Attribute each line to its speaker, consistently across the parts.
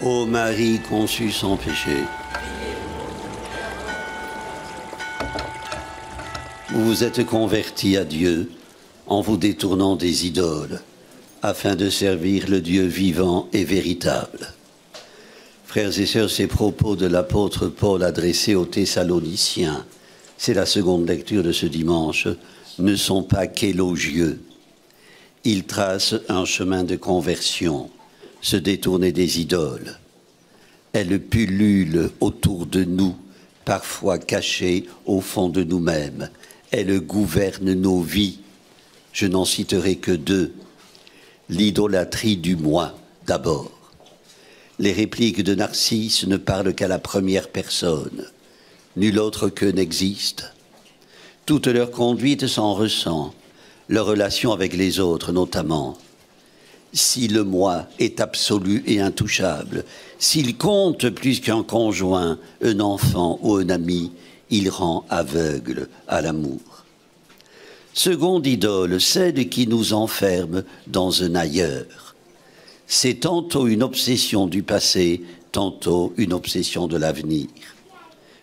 Speaker 1: Ô Marie conçue sans péché, vous vous êtes convertie à Dieu en vous détournant des idoles, afin de servir le Dieu vivant et véritable. Frères et sœurs, ces propos de l'apôtre Paul adressés aux Thessaloniciens, c'est la seconde lecture de ce dimanche, ne sont pas qu'élogieux. Ils tracent un chemin de conversion, se détourner des idoles. Elles pullulent autour de nous, parfois cachées au fond de nous-mêmes. Elles gouvernent nos vies. Je n'en citerai que deux. L'idolâtrie du moi, d'abord. Les répliques de Narcisse ne parlent qu'à la première personne. Nul autre qu'eux n'existe. Toute leur conduite s'en ressent, leur relation avec les autres notamment. Si le moi est absolu et intouchable, s'il compte plus qu'un conjoint, un enfant ou un ami, il rend aveugle à l'amour. Seconde idole, celle qui nous enferme dans un ailleurs. C'est tantôt une obsession du passé, tantôt une obsession de l'avenir.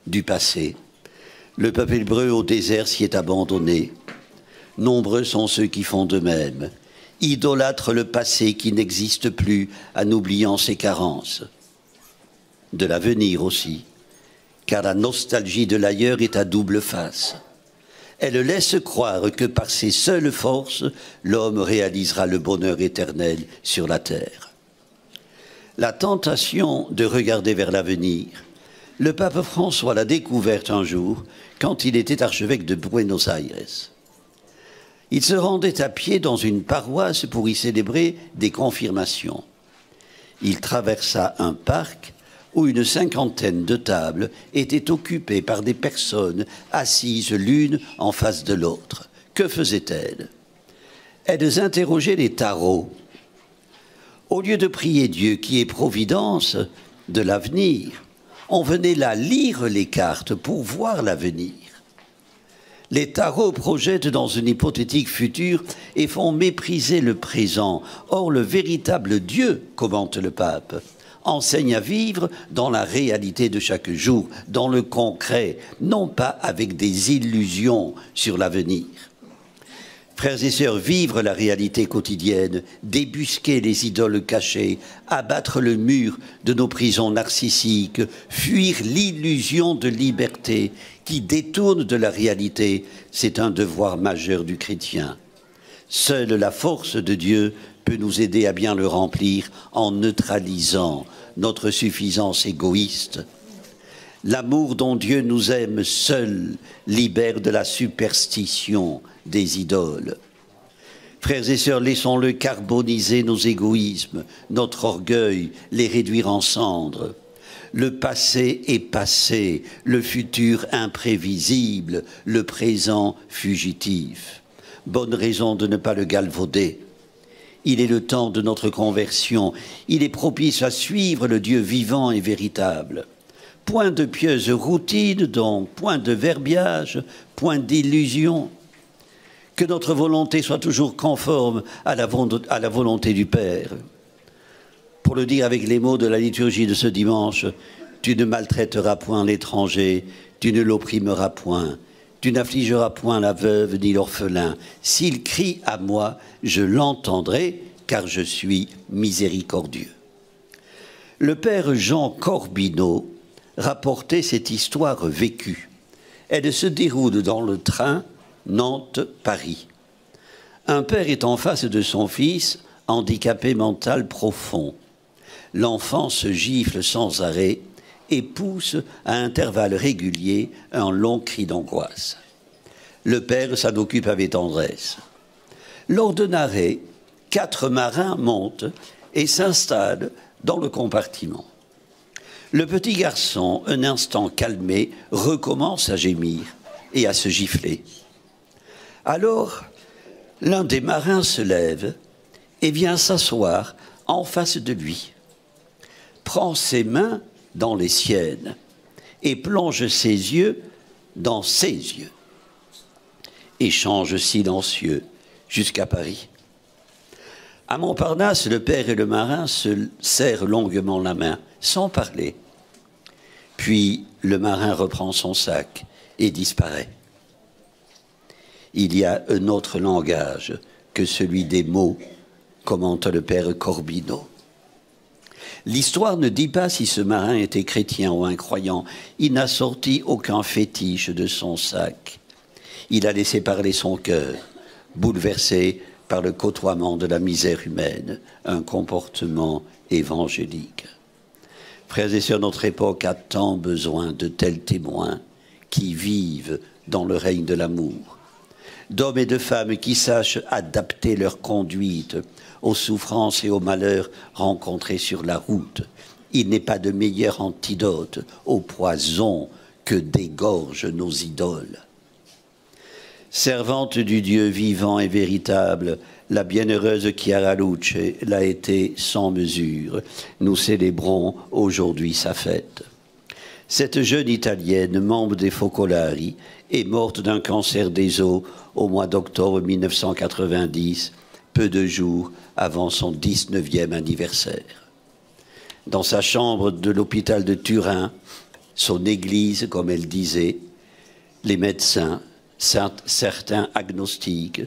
Speaker 1: Du passé. Le peuple hébreu au désert s'y est abandonné. Nombreux sont ceux qui font de même. Idolâtrent le passé qui n'existe plus en oubliant ses carences. De l'avenir aussi, car la nostalgie de l'ailleurs est à double face. Elle laisse croire que par ses seules forces, l'homme réalisera le bonheur éternel sur la terre. La tentation de regarder vers l'avenir, le pape François l'a découverte un jour quand il était archevêque de Buenos Aires. Il se rendait à pied dans une paroisse pour y célébrer des confirmations. Il traversa un parc où une cinquantaine de tables étaient occupées par des personnes assises l'une en face de l'autre. Que faisaient-elles? Elles interrogeaient les tarots. Au lieu de prier Dieu qui est providence de l'avenir, on venait là lire les cartes pour voir l'avenir. Les tarots projettent dans une hypothétique future et font mépriser le présent. Or, le véritable Dieu, commente le pape, enseigne à vivre dans la réalité de chaque jour, dans le concret, non pas avec des illusions sur l'avenir. Frères et sœurs, vivre la réalité quotidienne, débusquer les idoles cachées, abattre le mur de nos prisons narcissiques, fuir l'illusion de liberté qui détourne de la réalité, c'est un devoir majeur du chrétien. Seule la force de Dieu peut nous aider à bien le remplir en neutralisant notre suffisance égoïste. L'amour dont Dieu nous aime seul libère de la superstition des idoles. Frères et sœurs, laissons-le carboniser nos égoïsmes, notre orgueil, les réduire en cendres. Le passé est passé, le futur imprévisible, le présent fugitif. Bonne raison de ne pas le galvauder. Il est le temps de notre conversion. Il est propice à suivre le Dieu vivant et véritable. Point de pieuse routine, donc, point de verbiage, point d'illusion. Que notre volonté soit toujours conforme à la volonté du Père. Pour le dire avec les mots de la liturgie de ce dimanche, tu ne maltraiteras point l'étranger, tu ne l'opprimeras point, tu n'affligeras point la veuve ni l'orphelin. S'il crie à moi, je l'entendrai, car je suis miséricordieux. Le père Jean Corbineau rapportait cette histoire vécue. Elle se déroule dans le train Nantes-Paris. Un père est en face de son fils, handicapé mental profond. L'enfant se gifle sans arrêt et pousse à intervalles réguliers un long cri d'angoisse. Le père s'en occupe avec tendresse. Lors d'un arrêt, 4 marins montent et s'installent dans le compartiment. Le petit garçon, un instant calmé, recommence à gémir et à se gifler. Alors, l'un des marins se lève et vient s'asseoir en face de lui, prend ses mains dans les siennes et plonge ses yeux dans ses yeux. Échange silencieux jusqu'à Paris. À Montparnasse, le père et le marin se serrent longuement la main sans parler. Puis le marin reprend son sac et disparaît. Il y a un autre langage que celui des mots, commente le père Corbino. L'histoire ne dit pas si ce marin était chrétien ou incroyant. Il n'a sorti aucun fétiche de son sac. Il a laissé parler son cœur, bouleversé par le côtoiement de la misère humaine, un comportement évangélique. Frères et sœurs, notre époque a tant besoin de tels témoins qui vivent dans le règne de l'amour, d'hommes et de femmes qui sachent adapter leur conduite aux souffrances et aux malheurs rencontrés sur la route. Il n'est pas de meilleur antidote au poison que dégorgent nos idoles. Servante du Dieu vivant et véritable, la bienheureuse Chiara Luce l'a été sans mesure. Nous célébrons aujourd'hui sa fête. Cette jeune Italienne, membre des Focolari, est morte d'un cancer des os au mois d'octobre 1990, peu de jours avant son 19e anniversaire. Dans sa chambre de l'hôpital de Turin, son église, comme elle disait, les médecins, certains agnostiques,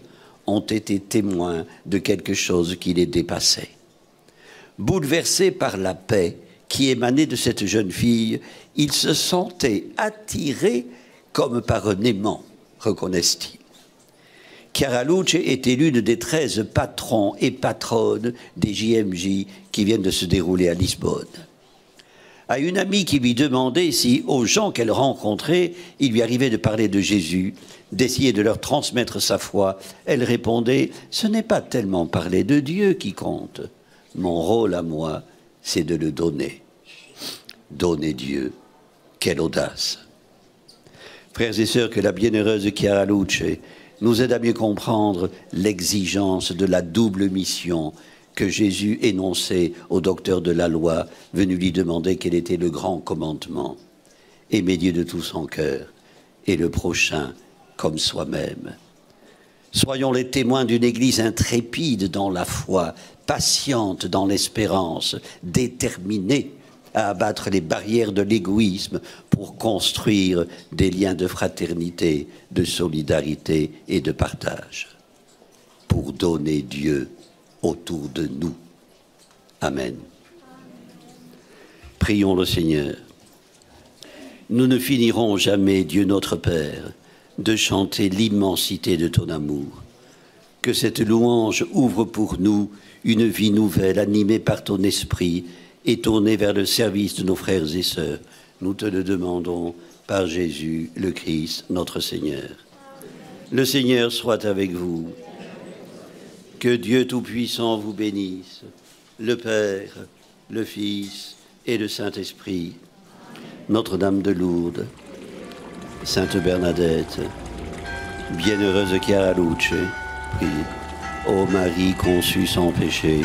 Speaker 1: ont été témoins de quelque chose qui les dépassait. Bouleversés par la paix qui émanait de cette jeune fille, ils se sentaient attirés comme par un aimant, reconnaissent-ils. Chiara Luce était l'une des 13 patrons et patronnes des JMJ qui viennent de se dérouler à Lisbonne. À une amie qui lui demandait si, aux gens qu'elle rencontrait, il lui arrivait de parler de Jésus, d'essayer de leur transmettre sa foi, elle répondait « Ce n'est pas tellement parler de Dieu qui compte. Mon rôle à moi, c'est de le donner. Donner Dieu, quelle audace !» Frères et sœurs, que la bienheureuse Chiara Luce nous aide à mieux comprendre l'exigence de la double mission que Jésus énonçait au docteur de la loi, venu lui demander quel était le grand commandement. Aimer Dieu de tout son cœur et le prochain comme soi-même. Soyons les témoins d'une Église intrépide dans la foi, patiente dans l'espérance, déterminée à abattre les barrières de l'égoïsme pour construire des liens de fraternité, de solidarité et de partage. Pour donner Dieu autour de nous. Amen. Prions le Seigneur. Nous ne finirons jamais, Dieu notre Père, de chanter l'immensité de ton amour. Que cette louange ouvre pour nous une vie nouvelle, animée par ton esprit et tournée vers le service de nos frères et sœurs. Nous te le demandons par Jésus, le Christ, notre Seigneur. Le Seigneur soit avec vous. Que Dieu Tout-Puissant vous bénisse, le Père, le Fils et le Saint-Esprit. Notre-Dame de Lourdes, Sainte Bernadette, bienheureuse Chiara Luce, prie. Ô Marie conçue sans péché,